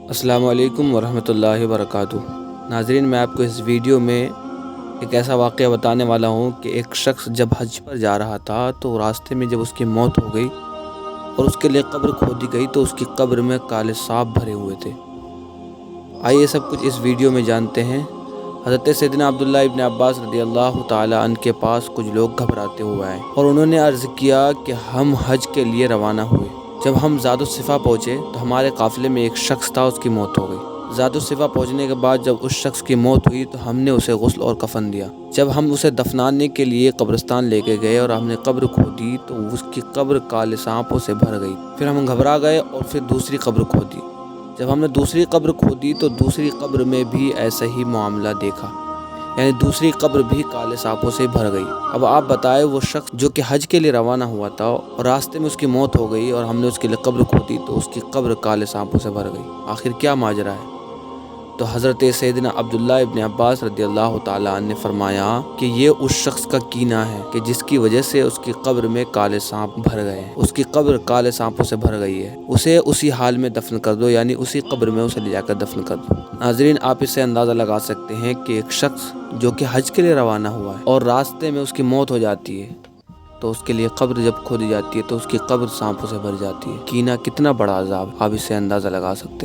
अस्सलामु अलैकुम वरहमतुल्लाहि वबरकातुहू। नाज़रीन, मैं आपको इस वीडियो में एक ऐसा वाक़या बताने वाला हूँ कि एक शख्स जब हज पर जा रहा था तो रास्ते में जब उसकी मौत हो गई और उसके लिए कब्र खोदी गई तो उसकी कब्र में काले सांप भरे हुए थे। आइए सब कुछ इस वीडियो में जानते हैं। हज़रत सैयदना अब्दुल्ला इब्न अब्बास रज़ियल्लाहु ताला अन्हु के पास कुछ लोग घबराते हुए आए और उन्होंने अर्ज़ किया कि हम हज के लिए रवाना हुए। जब हम ज़ादुस्सिफ़ा पहुँचे तो हमारे काफ़िले में एक शख्स था, उसकी मौत हो गई। ज़ादुस्सिफ़ा पहुँचने के बाद जब उस शख्स की मौत हुई तो हमने उसे गुस्ल और कफन दिया। जब हम उसे दफनाने के लिए कब्रिस्तान लेके गए और हमने कब्र खोदी तो उसकी कब्र काले सांपों से भर गई। फिर हम घबरा गए और फिर दूसरी कब्र खोदी। जब हमने दूसरी कब्र खोदी तो दूसरी कब्र में भी ऐसा ही मामला देखा, यानी दूसरी कब्र भी काले सांपों से भर गई। अब आप बताएं, वो शख्स जो कि हज के लिए रवाना हुआ था और रास्ते में उसकी मौत हो गई और हमने उसके लिए कब्र खोदी तो उसकी कब्र काले सांपों से भर गई। आखिर क्या माजरा है? तो हज़रत सैयदना अब्दुल्ला इब्न अब्बास रज़ियल्लाहु ताला अन्हु ने फरमाया कि ये उस शख्स का कीना है कि जिसकी वजह से उसकी कब्र में काले सांप भर गए हैं। उसकी कब्र काले सांपों से भर गई है। उसे उसी हाल में दफन कर दो, यानी उसी कब्र में उसे ले जाकर दफन कर दो। नाज़रीन, आप इससे अंदाज़ा लगा सकते हैं कि एक शख्स जो कि हज के लिए रवाना हुआ है और रास्ते में उसकी मौत हो जाती है तो उसके लिए कब्र जब खोदी जाती है तो उसकी कब्र सांपों से भर जाती है। कीना कितना बड़ा अज़ाब, आप इससे अंदाज़ा लगा सकते हैं।